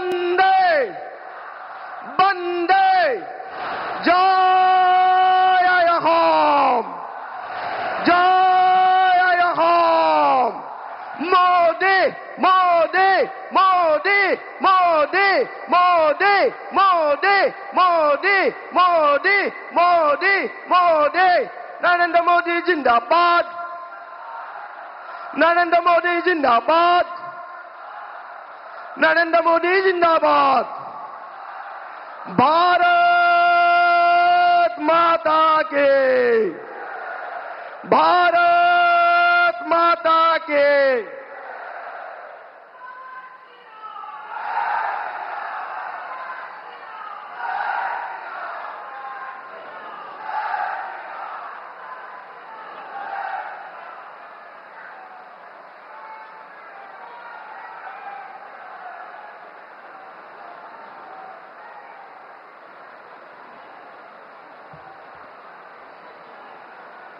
বন্দে বন্দে জয় অসম জয় অসম মোদী মোদী মোদী মোদী মোদী মোদী মোদী মোদী মোদী মোদী নরেন্দ্র মোদী জিন্দাবাদ নরেন্দ্র মোদী জিন্দাবাদ नरेंद्र मोदी जिंदाबाद भारत माता के भारत माता के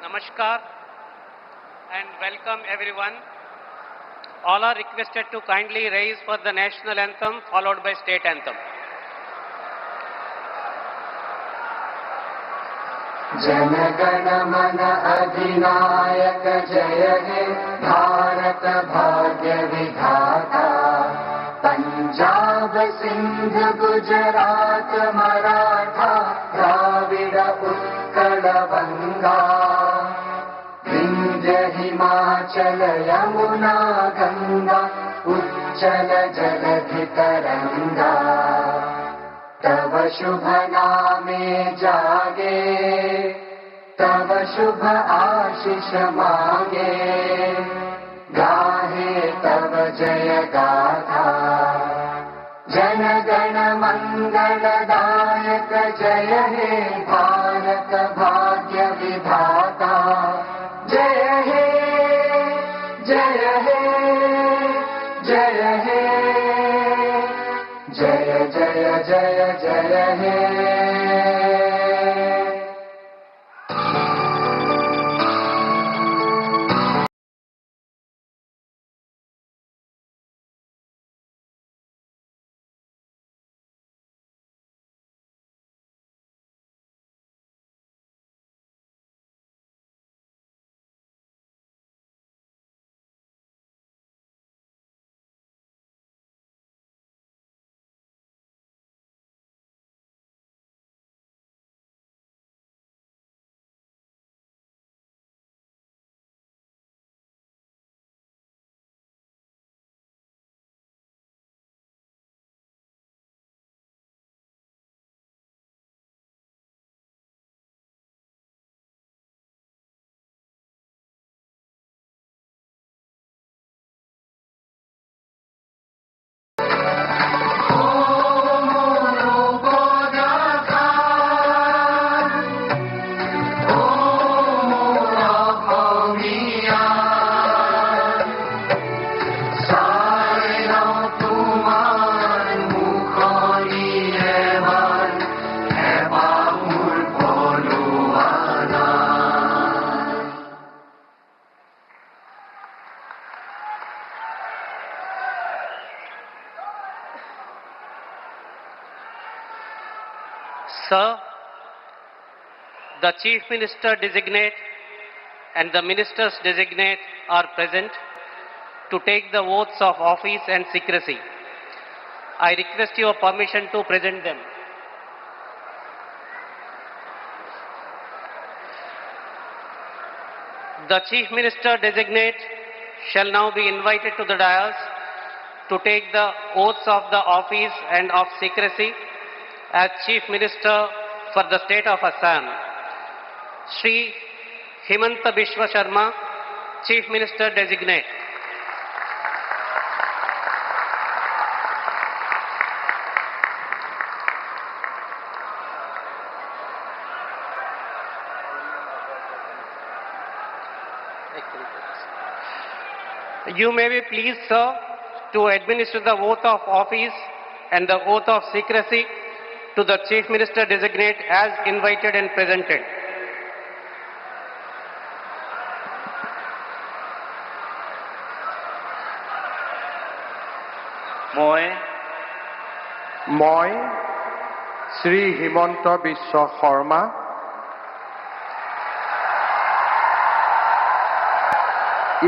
Namaskar and welcome everyone. All are requested to kindly rise for the national anthem followed by state anthem. Jana Gana मन अधिनायक जय हे भारत भाग्य विधाता पंजाब सिंध गुजरात मराठा द्राविड उत्कल बंगा विंध्य हिमाचल यमुना गंगा उच्चल जलधि तरंगा तव शुभ नामे जागे तव शुभ आशीष मांगे गाहे तव जय गाथा जन गण मंगलदायक जय हे भारत भाग्य विधाता जय हे जय हे जय हे जय जय जय जय हे Sir, the Chief Minister designate and the Ministers designate are present to take the oaths of office and secrecy. I request your permission to present them. The Chief Minister designate shall now be invited to the dais to take the oaths of the office and of secrecy as Chief Minister for the state of Assam. Shri Himanta Biswa Sharma, Chief Minister designate. You may be pleased, sir, to administer the oath of office and the oath of secrecy to the Chief Minister designate as invited and presented. মই মই শ্ৰী হিমন্ত বিশ্ব শৰ্মা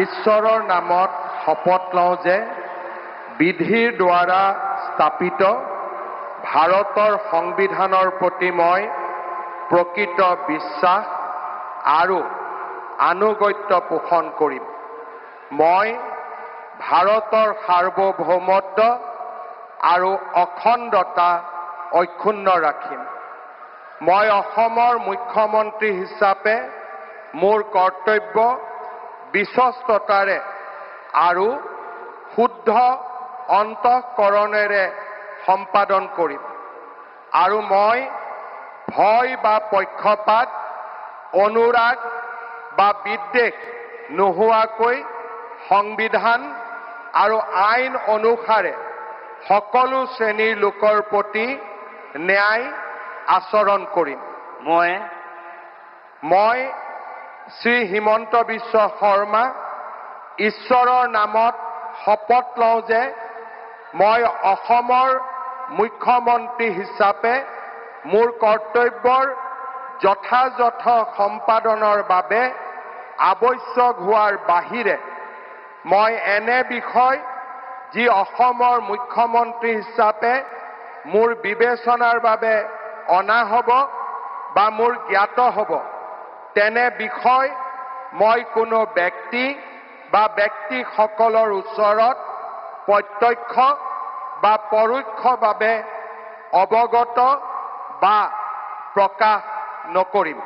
ঈশ্বৰৰ নামত শপত লওঁ যে বিধিৰ দ্বাৰা স্থাপিত ভাৰতৰ সংবিধানৰ প্ৰতি মই প্ৰকৃত বিশ্বাস আৰু আনুগত্য পোষণ কৰিম। মই ভাৰতৰ সাৰ্বভৌমত্ব আৰু অখণ্ডতা অক্ষুণ্ণ ৰাখিম। মই অসমৰ মুখ্যমন্ত্ৰী হিচাপে মোৰ কৰ্তব্য বিশ্বস্ততাৰে আৰু শুদ্ধ অন্তঃকৰণেৰে সম্পাদন কৰিম আৰু মই ভয় বা পক্ষপাত, অনুৰাগ বা বিদ্বেষ নোহোৱাকৈ সংবিধান আৰু আইন অনুসাৰে সকলো শ্ৰেণীৰ লোকৰ প্ৰতি ন্যায় আচৰণ কৰিম। মই শ্ৰী হিমন্ত বিশ্ব শৰ্মা ঈশ্বৰৰ নামত শপত লওঁ যে মই অসমৰ মুখ্যমন্ত্ৰী হিচাপে মোৰ কৰ্তব্যৰ যথাযথ সম্পাদনৰ বাবে আৱশ্যক হোৱাৰ বাহিৰে মই এনে বিষয় যি অসমৰ মুখ্যমন্ত্ৰী হিচাপে মোৰ বিবেচনাৰ বাবে অনা হ'ব বা মোৰ জ্ঞাত হ'ব তেনে বিষয় মই কোনো ব্যক্তি বা ব্যক্তিসকলৰ ওচৰত প্ৰত্যক্ষ বা পৰোক্ষভাৱে অৱগত বা প্ৰকাশ নকৰিম।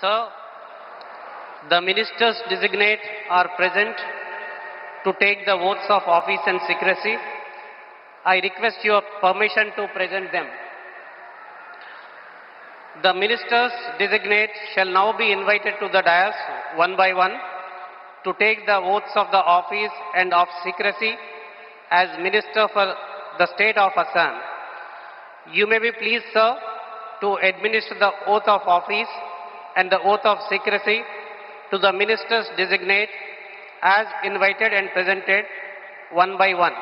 Sir, the ministers designate are present to take the oaths of office and secrecy. I request your permission to present them. The ministers designate shall now be invited to the dais one by one to take the oaths of the office and of secrecy as Minister for the State of Assam. You may be pleased, sir, to administer the oath of office and the oath of secrecy to the ministers designate as invited and presented one by one.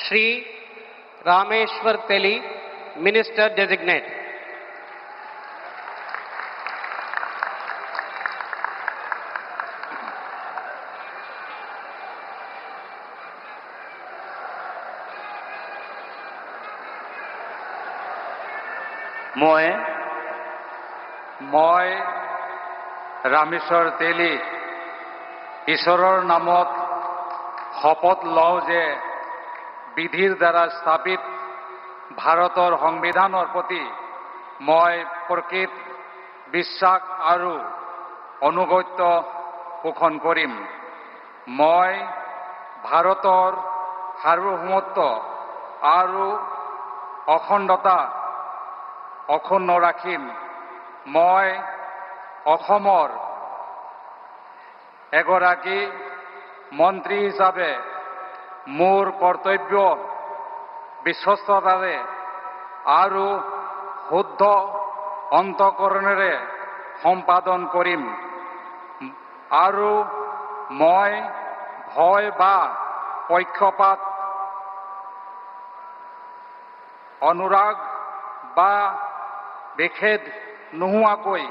Shri Rameshwar Teli, Minister Designate. মই ৰামেশ্বৰ তেলী ঈশ্বৰৰ নামত শপত লওঁ যে বিধিৰ দ্বাৰা স্থাপিত ভাৰতৰ সংবিধানৰ প্ৰতি মই প্ৰকৃত বিশ্বাস আৰু অনুগত্য পোষণ কৰিম। মই ভাৰতৰ সাৰ্বভৌমত্ব আৰু অখণ্ডতা অক্ষুণ্ণ ৰাখিম। মই অসমৰ এগৰাকী মন্ত্ৰী হিচাপে মোৰ কৰ্তব্য বিশ্বস্ততাৰে আৰু শুদ্ধ অন্তঃকৰণেৰে সম্পাদন কৰিম আৰু মই ভয় বা পক্ষপাত, অনুৰাগ বা বিখেদ নোহোৱাকৈ